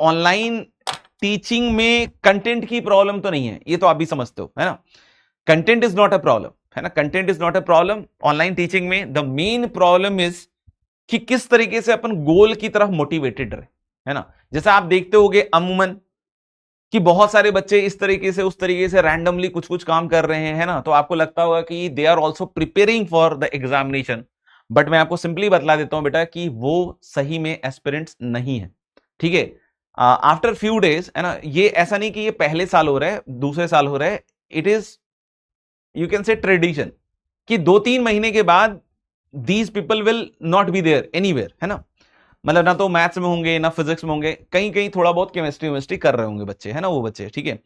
Online teaching में content की problem तो नहीं है, ये तो आप भी समझते हो, है ना। Content is not a problem, है ना, content is not a problem online teaching में। द मेन प्रॉब्लम इज कि किस तरीके से अपन गोल की तरफ मोटिवेटेड रहे, है ना। जैसा आप देखते होगे अमूमन कि बहुत सारे बच्चे इस तरीके से उस तरीके से रैंडमली कुछ कुछ काम कर रहे हैं, है ना, तो आपको लगता होगा कि they are also preparing for the examination. But मैं आपको सिंपली बतला देता हूं बेटा कि वो सही में एस्पिरेंट्स नहीं है, ठीक है। आफ्टर फ्यू डेज, है ना, ये ऐसा नहीं कि ये पहले साल हो रहा है, दूसरे साल हो रहा है, it is you can say tradition कि 2-3 महीने के बाद these people will not be there anywhere, है ना। मतलब ना तो मैथ्स में होंगे ना फिजिक्स में होंगे, कहीं कहीं थोड़ा बहुत केमिस्ट्री कर रहे होंगे बच्चे, है ना, वो बच्चे, ठीक है।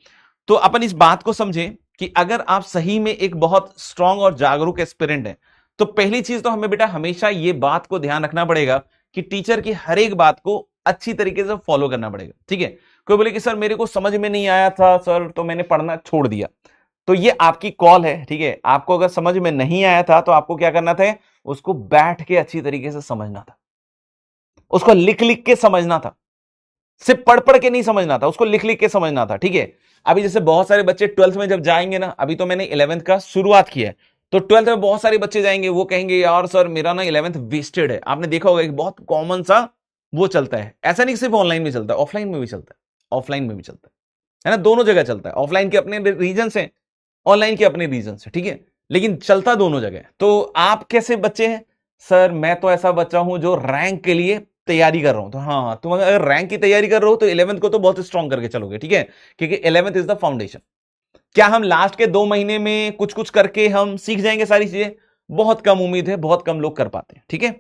तो अपन इस बात को समझें कि अगर आप सही में एक बहुत स्ट्रांग और जागरूक एस्पिरेंट है, तो पहली चीज तो हमें बेटा हमेशा ये बात को ध्यान रखना पड़ेगा कि टीचर की हर एक बात को अच्छी तरीके से फॉलो करना पड़ेगा, ठीक है। कोई बोले कि सर मेरे को समझ में नहीं आया था सर, तो मैंने पढ़ना छोड़ दिया, तो ये आपकी कॉल है, ठीक है। आपको अगर समझ में नहीं आया था तो आपको क्या करना था, उसको बैठ के अच्छी तरीके से समझना था, उसको लिख लिख के समझना था, सिर्फ पढ़ पढ़ के नहीं समझना था, उसको लिख लिख के समझना था, ठीक है। अभी जैसे बहुत सारे बच्चे 12th में जब जाएंगे ना, अभी तो मैंने 11th का शुरुआत किया है, तो 12th में बहुत सारे बच्चे जाएंगे, वो कहेंगे यार सर मेरा ना 11th वेस्टेड है। आपने देखा होगा एक बहुत कॉमन सा वो चलता है, ऐसा नहीं सिर्फ ऑनलाइन में चलता है, ऑफलाइन में भी चलता है, ऑफलाइन में भी चलता है ना, दोनों जगह चलता है। ऑफलाइन के अपने रीजन से, ऑनलाइन के अपने रीजन से, ठीक है, लेकिन चलता दोनों जगह। तो आप कैसे बच्चे हैं, सर मैं तो ऐसा बच्चा हूं जो रैंक के लिए तैयारी कर रहा हूं। तो हाँ, तुम अगर रैंक की तैयारी कर रहे हो तो 11th को तो बहुत स्ट्रांग करके चलोगे, ठीक है, क्योंकि 11th इज द फाउंडेशन। क्या हम लास्ट के 2 महीने में कुछ कुछ करके हम सीख जाएंगे सारी चीजें? बहुत कम उम्मीद है, बहुत कम लोग कर पाते हैं, ठीक है।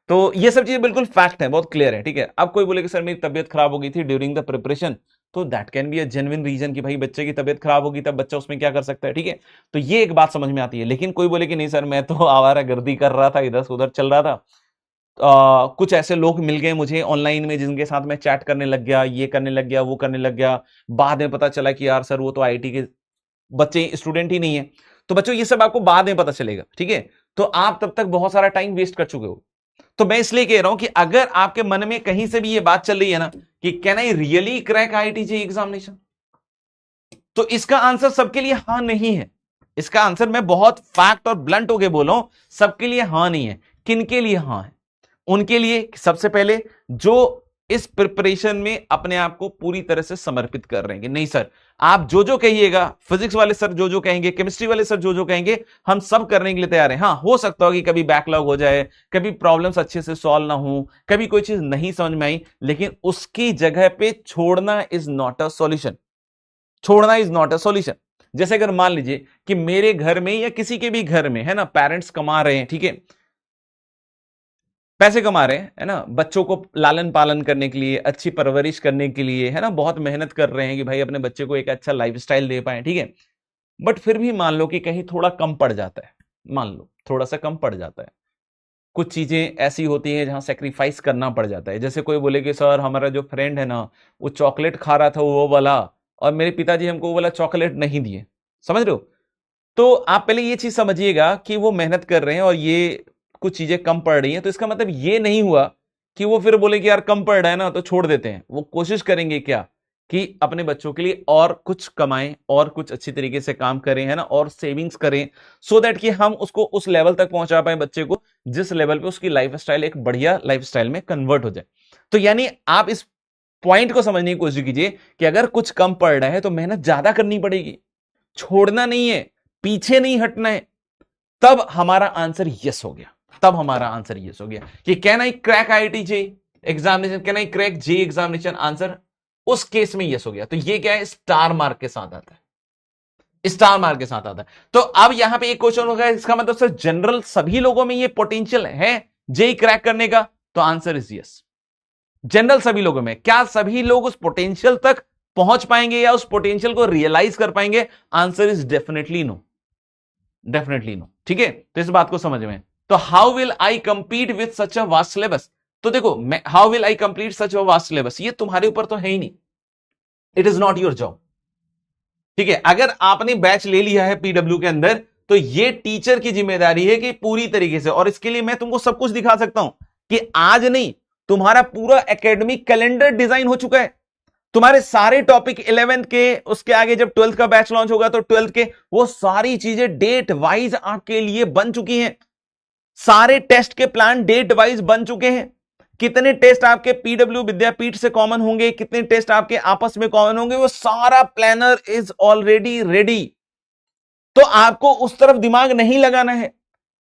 तो ये सब चीजें बिल्कुल फैक्ट है, बहुत क्लियर है, ठीक है। अब कोई बोले कि सर मेरी तबियत खराब हो गई थी ड्यूरिंग द प्रिपरेशन, तो that can be a genuine reason कि भाई बच्चे की तबियत खराब होगी, तब बच्चा उसमें क्या कर सकता है, ठीक है। तो ये एक बात समझ में आती है। लेकिन कोई बोले कि नहीं सर मैं तो आवारागर्दी कर रहा था, इधर से उधर चल रहा था, कुछ ऐसे लोग मिल गए मुझे ऑनलाइन में जिनके साथ मैं चैट करने लग गया, ये करने लग गया, वो करने लग गया, बाद में पता चला कि यार सर वो तो आईआईटी के बच्चे स्टूडेंट ही नहीं है। तो बच्चों ये सब आपको बाद में पता चलेगा, ठीक है। तो आप तब तक बहुत सारा टाइम वेस्ट कर चुके हो। तो मैं इसलिए कह रहा हूं कि अगर आपके मन में कहीं से भी ये बात चल रही है ना कि can I really crack IIT JEE examination, तो इसका आंसर सबके लिए हां नहीं है। इसका आंसर मैं बहुत फैक्ट और ब्लंट होके बोला हूं, सबके लिए हां नहीं है। किनके लिए हां है? उनके लिए सबसे पहले जो इस प्रिपरेशन में अपने आप को पूरी तरह से समर्पित कर रहे हैं। नहीं सर आप जो जो कहिएगा, फिजिक्स वाले सर जो जो कहेंगे, केमिस्ट्री वाले सर जो जो कहेंगे, हम सब करने के लिए तैयार हैं। हाँ हो सकता हो कि कभी बैकलॉग हो जाए, कभी प्रॉब्लम्स अच्छे से सॉल्व ना हो, कभी कोई चीज नहीं समझ में आई, लेकिन उसकी जगह पे छोड़ना इज नॉट अ सॉल्यूशन। छोड़ना इज नॉट अ सॉल्यूशन। जैसे अगर मान लीजिए कि मेरे घर में या किसी के भी घर में, है ना, पेरेंट्स कमा रहे हैं, ठीक है, पैसे कमा रहे हैं, है ना, बच्चों को लालन पालन करने के लिए, अच्छी परवरिश करने के लिए, है ना, बहुत मेहनत कर रहे हैं कि भाई अपने बच्चे को एक अच्छा लाइफस्टाइल दे पाए, ठीक है। बट फिर भी मान लो कि कहीं थोड़ा कम पड़ जाता है, मान लो थोड़ा सा कम पड़ जाता है, कुछ चीजें ऐसी होती हैं जहां सेक्रीफाइस करना पड़ जाता है। जैसे कोई बोले कि सर हमारा जो फ्रेंड है ना वो चॉकलेट खा रहा था वो वाला, और मेरे पिताजी हमको वो वाला चॉकलेट नहीं दिए, समझ रहे हो। तो आप पहले ये चीज समझिएगा कि वो मेहनत कर रहे हैं और ये कुछ चीजें कम पड़ रही हैं, तो इसका मतलब ये नहीं हुआ कि वो फिर बोले कि यार कम पड़ रहा है ना तो छोड़ देते हैं। वो कोशिश करेंगे क्या कि अपने बच्चों के लिए और कुछ कमाएं और कुछ अच्छी तरीके से काम करें, है ना, और सेविंग्स करें, सो दैट कि हम उसको उस लेवल तक पहुंचा पाए बच्चे को जिस लेवल पे उसकी लाइफस्टाइल एक बढ़िया लाइफस्टाइल में कन्वर्ट हो जाए। तो यानी आप इस पॉइंट को समझने की कोशिश कीजिए कि अगर कुछ कम पड़ रहा है तो मेहनत ज्यादा करनी पड़ेगी, छोड़ना नहीं है, पीछे नहीं हटना है। तब हमारा आंसर यस हो गया, तब हमारा आंसर यस हो गया कि can I crack IIT J examination, can I crack J examination, answer उस केस में यस हो गया। तो ये क्या है, स्टार मार्क के साथ आता है, स्टार मार्क के साथ आता है। तो अब यहां पे एक क्वेश्चन होगा, इसका मतलब सर जनरल सभी लोगों में ये पोटेंशियल है जे क्रैक करने का? तो आंसर इज यस। जनरल सभी लोगों में, क्या सभी लोग उस पोटेंशियल तक पहुंच पाएंगे या उस पोटेंशियल को रियलाइज कर पाएंगे? Answer is definitely no, definitely no, ठीक है। तो इस बात को समझ में, तो how will I compete with such a vast syllabus? तो देखो, how will I complete such a vast syllabus, ये तुम्हारे ऊपर तो है ही नहीं, it is not your job, ठीक है। अगर आपने बैच ले लिया है पीडब्ल्यू के अंदर तो ये टीचर की जिम्मेदारी है कि पूरी तरीके से, और इसके लिए मैं तुमको सब कुछ दिखा सकता हूं कि आज नहीं, तुम्हारा पूरा एकेडमिक कैलेंडर डिजाइन हो चुका है। तुम्हारे सारे टॉपिक 11th के, उसके आगे जब 12th का बैच लॉन्च होगा तो 12th के वो सारी चीजें डेट वाइज आपके लिए बन चुकी हैं। सारे टेस्ट के प्लान डेट वाइज बन चुके हैं। कितने टेस्ट आपके पीडब्ल्यू विद्यापीठ से कॉमन होंगे, कितने टेस्ट आपके आपस में कॉमन होंगे, वो सारा प्लानर इज ऑलरेडी रेडी। तो आपको उस तरफ दिमाग नहीं लगाना है,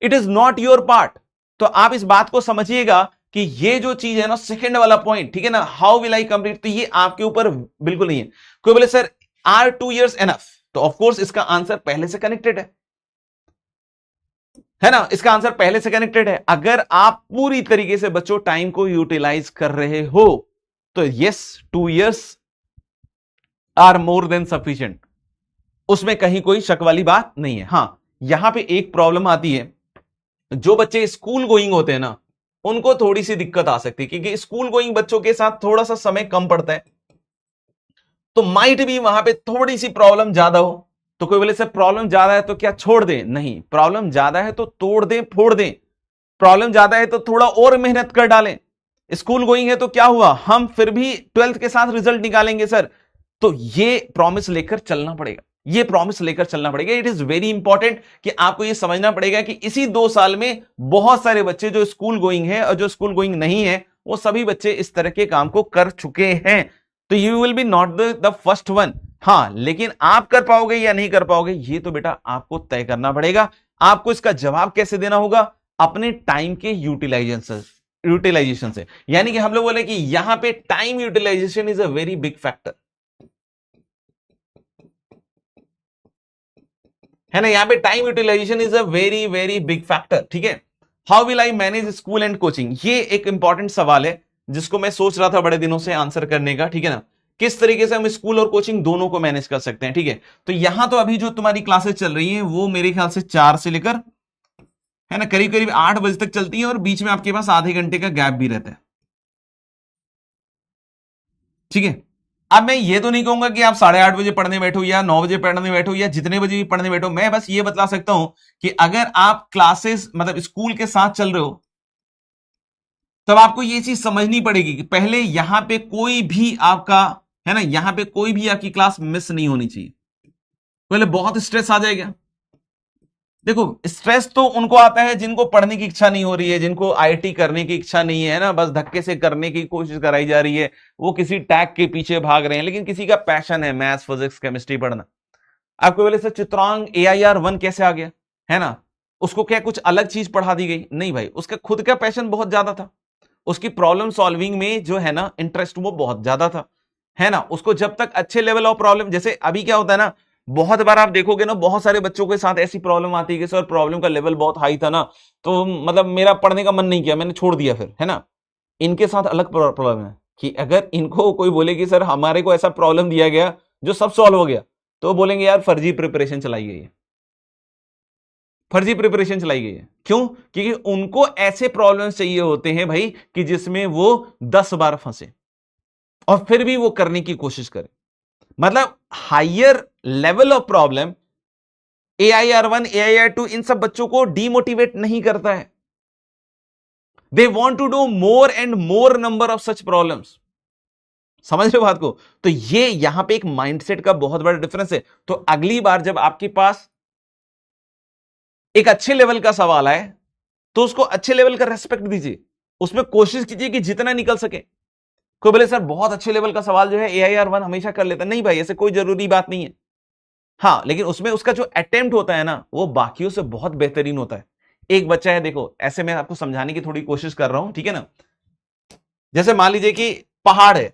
it is not your part. तो आप इस बात को समझिएगा कि ये जो चीज है ना, सेकंड वाला पॉइंट, ठीक है ना, हाउ विल आई कंप्लीट, तो ये आपके ऊपर बिल्कुल नहीं है। कोई बोले सर आर 2 years एनफ, तो ऑफकोर्स इसका आंसर पहले से कनेक्टेड है ना, इसका आंसर पहले से कनेक्टेड है। अगर आप पूरी तरीके से बच्चों टाइम को यूटिलाइज कर रहे हो तो yes, 2 years are more than sufficient, उसमें कहीं कोई शक वाली बात नहीं है। हां, यहां पे एक प्रॉब्लम आती है, जो बच्चे स्कूल गोइंग होते हैं ना, उनको थोड़ी सी दिक्कत आ सकती है, क्योंकि स्कूल गोइंग बच्चों के साथ थोड़ा सा समय कम पड़ता है, तो माइट भी वहां पे थोड़ी सी प्रॉब्लम ज्यादा हो। तो कोई बोले सर प्रॉब्लम ज्यादा है तो क्या छोड़ दें? नहीं, प्रॉब्लम ज्यादा है तो तोड़ दें, फोड़ दें। प्रॉब्लम ज्यादा है तो थोड़ा और मेहनत कर डालें। स्कूल गोइंग है तो क्या हुआ, हम फिर भी 12th के साथ रिजल्ट निकालेंगे सर। तो ये प्रॉमिस लेकर चलना पड़ेगा, ये प्रॉमिस लेकर चलना पड़ेगा। इट इज वेरी इंपॉर्टेंट कि आपको ये समझना पड़ेगा कि इसी 2 साल में बहुत सारे बच्चे जो स्कूल गोइंग है और जो स्कूल गोइंग नहीं है, वो सभी बच्चे इस तरह के काम को कर चुके हैं। तो you will be not the first one. हां, लेकिन आप कर पाओगे या नहीं कर पाओगे, ये तो बेटा आपको तय करना पड़ेगा। आपको इसका जवाब कैसे देना होगा? अपने टाइम के यूटिलाइजेशन से। यानी कि हम लोग बोले कि यहां पे time utilisation is a very big factor, है ना, यहां पे time utilisation is a very very big factor. ठीक है, how will I manage school and coaching, ये एक इंपॉर्टेंट सवाल है जिसको मैं सोच रहा था बड़े दिनों से आंसर करने का। ठीक है ना, किस तरीके से हम स्कूल और कोचिंग दोनों को मैनेज कर सकते हैं। ठीक है, तो यहां तो अभी जो तुम्हारी क्लासेस चल रही हैं वो मेरे ख्याल से 4 से लेकर, है ना, करीब करीब 8 बजे तक चलती है, और बीच में आपके पास आधे घंटे का गैप भी रहता है। ठीक है, अब मैं ये तो नहीं कहूंगा कि आप 8:30 बजे पढ़ने बैठो या 9 बजे पढ़ने बैठो या जितने बजे भी पढ़ने बैठो। मैं बस ये बतला सकता हूं कि अगर आप क्लासेस मतलब स्कूल के साथ चल रहे हो, तब आपको ये चीज समझनी पड़ेगी कि पहले यहां पे कोई भी आपका, है ना, यहां पे कोई भी आपकी क्लास मिस नहीं होनी चाहिए। पहले बहुत स्ट्रेस आ जाएगा। देखो, स्ट्रेस तो उनको आता है जिनको पढ़ने की इच्छा नहीं हो रही है, जिनको आईटी करने की इच्छा नहीं है ना, बस धक्के से करने की कोशिश कराई जा रही है, वो किसी टैग के पीछे भाग रहे हैं। लेकिन किसी का पैशन है मैथ्स, फिजिक्स, केमिस्ट्री पढ़ना। आपको बोले सर चित्रांग AIR 1 कैसे आ गया, है ना, उसको क्या कुछ अलग चीज पढ़ा दी गई? नहीं भाई, उसका खुद का पैशन बहुत ज्यादा था, उसकी प्रॉब्लम सॉल्विंग में जो है ना इंटरेस्ट वो बहुत ज्यादा था, है ना। उसको जब तक अच्छे लेवल ऑफ प्रॉब्लम, जैसे अभी क्या होता है ना, बहुत बार आप देखोगे ना, बहुत सारे बच्चों के साथ ऐसी प्रॉब्लम आती है कि सर प्रॉब्लम का लेवल बहुत हाई था ना, तो मतलब मेरा पढ़ने का मन नहीं किया, मैंने छोड़ दिया फिर, है ना। इनके साथ अलग प्रॉब्लम है कि अगर इनको कोई बोले कि सर हमारे को ऐसा प्रॉब्लम दिया गया जो सब सॉल्व हो गया, तो बोलेंगे यार फर्जी प्रिपरेशन चलाई गई है, फर्जी प्रिपरेशन चलाई गई है। क्यों? क्योंकि उनको ऐसे प्रॉब्लम्स चाहिए होते हैं भाई कि जिसमें वो 10 बार फंसे और फिर भी वो करने की कोशिश करें। मतलब higher level of problem AIR 1 AIR 2 इन सब बच्चों को डीमोटिवेट नहीं करता है। They want to do more and more number of such problems. समझ रहे हो बात को? तो ये यहां पे एक माइंडसेट का बहुत बड़ा डिफरेंस है। तो अगली बार जब आपके पास एक अच्छे लेवल का सवाल आए तो उसको अच्छे लेवल का रेस्पेक्ट दीजिए, उसमें कोशिश कीजिए कि जितना निकल सके। कोई बोले सर बहुत अच्छे लेवल का सवाल जो है AIR 1 हमेशा कर लेता, नहीं भाई, ऐसे कोई जरूरी बात नहीं है। हाँ, लेकिन उसमें उसका जो अटेम्प्ट होता है ना, वो बाकियों से बहुत बेहतरीन होता है। एक बच्चा है, देखो ऐसे मैं आपको समझाने की थोड़ी कोशिश कर रहा हूं, ठीक है ना। जैसे मान लीजिए कि पहाड़ है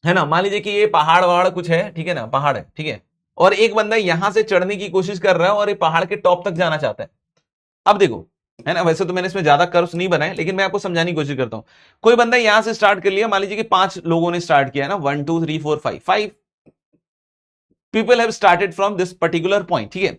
ना, मान लीजिए कि ये पहाड़ वहाड़ कुछ है, ठीक है ना, पहाड़ है, ठीक है, और एक बंदा यहां से चढ़ने की कोशिश कर रहा है और ये पहाड़ के टॉप तक जाना चाहता है। अब देखो, है ना, वैसे तो मैंने इसमें ज्यादा कर्व्स नहीं बनाए, लेकिन मैं आपको समझाने की कोशिश करता हूं। कोई बंदा यहां से स्टार्ट कर लिया, मान लीजिए कि 5 लोगों ने स्टार्ट किया है ना, 1 2 3 4 5 people have started from this particular point. ठीक है,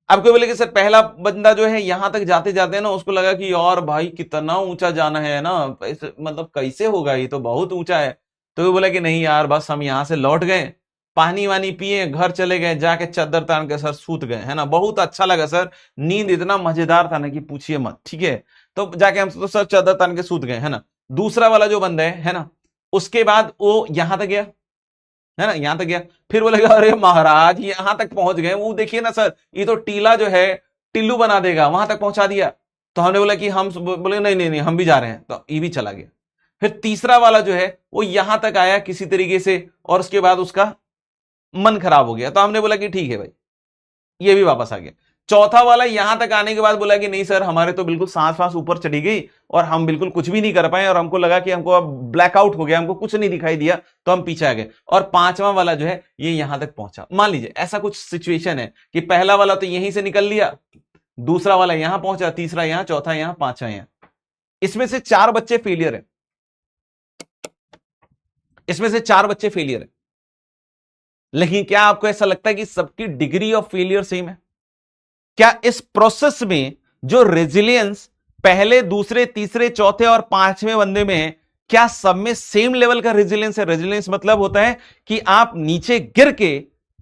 अब कोई बोले कि सर पहला बंदा जो है यहां तक जाते जाते ना उसको लगा कि यार भाई कितना ऊंचा जाना है ना, मतलब कैसे होगा, ये तो बहुत ऊंचा है। तो वो बोला कि नहीं यार, बस हम यहां से लौट गए, पानी वानी पिए, घर चले गए, जाके चादर तान के सर सूत गए, है ना, बहुत अच्छा लगा सर, नींद इतना मजेदार था ना कि पूछिए मत। ठीक है, तो जाके हम तो सर चादर तान के सूत गए, है ना। दूसरा वाला जो बंदा है ना, उसके बाद वो यहां तक गया, है ना, यहां तक गया। फिर बोलेगा अरे महाराज यहां तक पहुंच गए, वो देखिए ना सर ये तो टीला जो है टिल्लू बना देगा, वहां तक पहुंचा दिया। तो हमने बोला कि हम बोले नहीं नहीं नहीं हम भी जा रहे हैं, तो ये भी चला गया। फिर तीसरा वाला जो है वो यहां तक आया किसी तरीके से, और उसके बाद उसका मन खराब हो गया, तो हमने बोला कि ठीक है भाई, ये भी वापस आ गया। चौथा वाला यहां तक आने के बाद बोला कि नहीं सर हमारे तो बिल्कुल सांस वांस ऊपर चढ़ी गई और हम बिल्कुल कुछ भी नहीं कर पाए, और हमको लगा कि हमको अब ब्लैकआउट हो गया, हमको कुछ नहीं दिखाई दिया, तो हम पीछे आ गए। और पांचवा वाला जो है ये यहां तक पहुंचा। मान लीजिए ऐसा कुछ सिचुएशन है कि पहला वाला तो यहीं से निकल लिया, दूसरा वाला यहां पहुंचा, तीसरा यहां, चौथा यहां, पांचवा यहां। इसमें से 4 बच्चे फेलियर है, इसमें से 4 बच्चे फेलियर है। लेकिन क्या आपको ऐसा लगता है कि सबकी डिग्री ऑफ फेलियर सेम है? क्या इस प्रोसेस में जो रेजिलियंस पहले, दूसरे, तीसरे, चौथे और पांचवें बंदे में है, क्या सब में सेम लेवल का रेजिलियंस है? रेजिलियंस मतलब होता है कि आप नीचे गिर के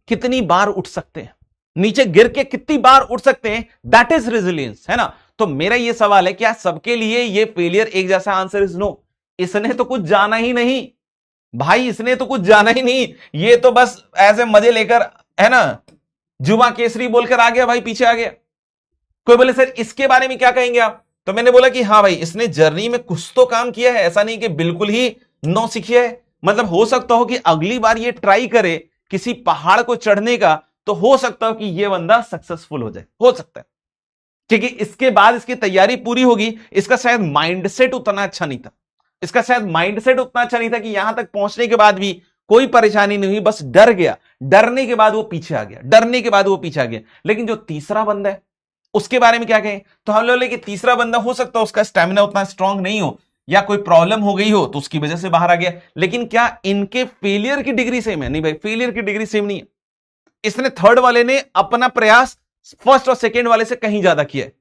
कितनी बार उठ सकते हैं, नीचे गिर के कितनी बार उठ सकते हैं, दैट इज रेजिलियंस, है ना। तो मेरा यह सवाल है, क्या सबके लिए ये फेलियर एक जैसा? Answer is no. इसने तो कुछ जाना ही नहीं भाई, इसने तो कुछ जाना ही नहीं, ये तो बस ऐसे मजे लेकर, है ना, जुमा केसरी बोलकर आ गया भाई, पीछे आ गया। कोई बोले सर इसके बारे में क्या कहेंगे आप? तो मैंने बोला कि हाँ भाई इसने जर्नी में कुछ तो काम किया है, ऐसा नहीं कि बिल्कुल ही नौ सीखिया है। मतलब हो सकता हो कि अगली बार ये ट्राई करे किसी पहाड़ को चढ़ने का, तो हो सकता हो कि ये बंदा सक्सेसफुल हो जाए, हो सकता है, क्योंकि इसके बाद इसकी तैयारी पूरी होगी। इसका शायद माइंडसेट उतना अच्छा नहीं था, इसका शायद माइंडसेट उतना अच्छा नहीं था कि यहां तक पहुंचने के बाद भी कोई परेशानी नहीं हुई, बस डर गया, डरने के बाद वो पीछे आ गया, डरने के बाद वो पीछे आ गया। लेकिन जो तीसरा बंदा है उसके बारे में क्या कहें? तो हम लोग लेके तीसरा बंदा हो सकता है उसका स्टैमिना उतना स्ट्रांग नहीं हो, या कोई प्रॉब्लम हो गई हो तो उसकी वजह से बाहर आ गया। लेकिन क्या इनके फेलियर की डिग्री सेम है? नहीं भाई, फेलियर की डिग्री सेम नहीं है। इसने थर्ड वाले ने अपना प्रयास फर्स्ट और सेकेंड वाले से कहीं ज्यादा किया है।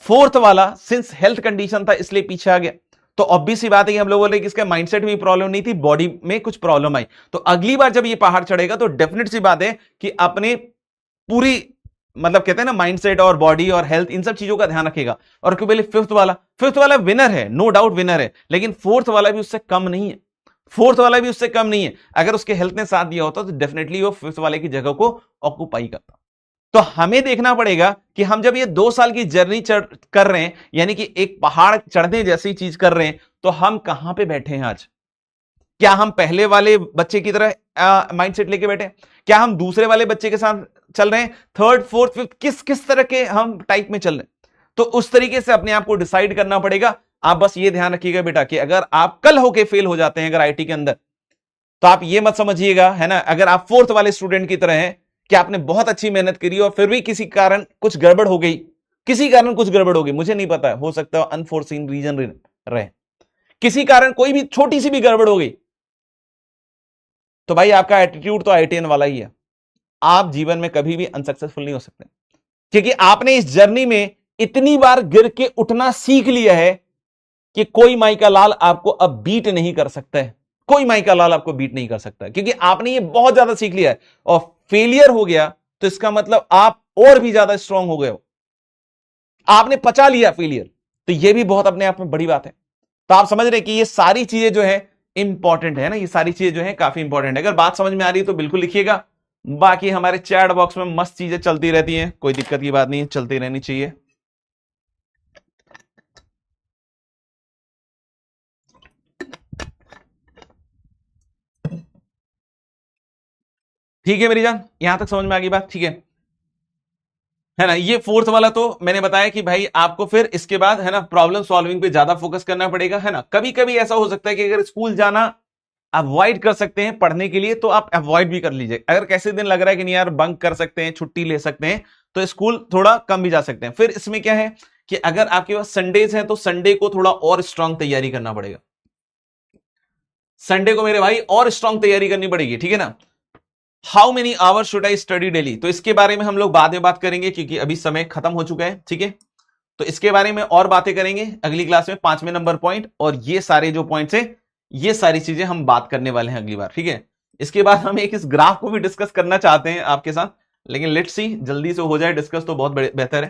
फोर्थ वाला सिंस हेल्थ कंडीशन था इसलिए पीछे आ गया। तो ऑब्वियस सी बात है कि हम लोग बोले कि इसके माइंडसेट में प्रॉब्लम नहीं थी, बॉडी में कुछ प्रॉब्लम आई। तो अगली बार जब ये पहाड़ चढ़ेगा तो डेफिनेट सी बात है कि अपने पूरी, मतलब कहते हैं ना, माइंडसेट और बॉडी और हेल्थ, इन सब चीजों का ध्यान रखेगा। और क्यों बोले फिफ्थ वाला विनर है, नो डाउट विनर है, लेकिन फोर्थ वाला भी उससे कम नहीं है, फोर्थ वाला भी उससे कम नहीं है। अगर उसके हेल्थ ने साथ दिया होता तो डेफिनेटली वो फिफ्थ वाले की जगह को ऑक्यूपाई करता। तो हमें देखना पड़ेगा कि हम जब ये 2 साल की जर्नी कर रहे हैं, यानी कि एक पहाड़ चढ़ने जैसी चीज कर रहे हैं, तो हम कहां पे बैठे हैं आज? क्या हम पहले वाले बच्चे की तरह माइंडसेट लेके बैठे? क्या हम दूसरे वाले बच्चे के साथ चल रहे हैं? थर्ड, फोर्थ, फिफ्थ, किस किस तरह के हम टाइप में चल रहे हैं? तो उस तरीके से अपने आप को डिसाइड करना पड़ेगा। आप बस ये ध्यान रखिएगा बेटा कि अगर आप कल होके फेल हो जाते हैं अगर आईटी के अंदर, तो आप ये मत समझिएगा, है ना, अगर आप फोर्थ वाले स्टूडेंट की तरह हैं कि आपने बहुत अच्छी मेहनत करी और फिर भी किसी कारण कुछ गड़बड़ हो गई, किसी कारण कुछ गड़बड़ हो गई, मुझे नहीं पता, हो सकता है अनफोर्सीन रीजन रहे, किसी कारण कोई भी छोटी सी भी गड़बड़ हो गई, तो भाई आपका एटीट्यूड तो आईटीएन वाला ही है। आप जीवन में कभी भी अनसक्सेसफुल नहीं हो सकते, क्योंकि आपने इस जर्नी में इतनी बार गिर के उठना सीख लिया है कि कोई माइका लाल आपको अब बीट नहीं कर सकता है, कोई माइका लाल आपको बीट नहीं कर सकता है, क्योंकि आपने ये बहुत ज्यादा सीख लिया है। और फेलियर हो गया तो इसका मतलब आप और भी ज्यादा स्ट्रांग हो गए हो, आपने पचा लिया फेलियर, तो ये भी बहुत अपने आप में बड़ी बात है। तो आप समझ रहे कि ये सारी चीजें जो है इंपॉर्टेंट है ना, ये सारी चीजें जो है काफी इंपॉर्टेंट है। अगर बात समझ में आ रही है तो बिल्कुल लिखिएगा, बाकी हमारे चैट बॉक्स में मस्त चीजें चलती रहती हैं, कोई दिक्कत की बात नहीं है, चलती रहनी चाहिए। ठीक है मेरी जान, यहां तक समझ में आ गई बात? ठीक है ना। ये फोर्थ वाला तो मैंने बताया कि भाई आपको फिर इसके बाद, है ना, प्रॉब्लम सॉल्विंग पे ज्यादा फोकस करना पड़ेगा, है ना। कभी कभी ऐसा हो सकता है कि अगर स्कूल जाना अवॉइड कर सकते हैं पढ़ने के लिए तो आप अवॉइड भी कर लीजिए। अगर कैसे दिन लग रहा है कि नहीं यार बंक कर सकते हैं, छुट्टी ले सकते हैं, तो स्कूल थोड़ा कम भी जा सकते हैं। फिर इसमें क्या है कि अगर आपके पास संडेज हैं तो संडे को थोड़ा और स्ट्रांग तैयारी करना पड़ेगा, संडे को मेरे भाई और स्ट्रांग तैयारी करनी पड़ेगी, ठीक है ना। How many hours should I study daily, तो इसके बारे में हम लोग बाद में बात करेंगे क्योंकि अभी समय खत्म हो चुका है, ठीक है। तो इसके बारे में और बातें करेंगे अगली क्लास में, 5वें नंबर पॉइंट, और ये सारे जो पॉइंट्स है ये सारी चीजें हम बात करने वाले हैं अगली बार, ठीक है। इसके बाद हम एक इस ग्राफ को भी डिस्कस करना चाहते हैं आपके साथ, लेकिन लेट्स सी जल्दी से हो जाए डिस्कस तो बहुत बेहतर है।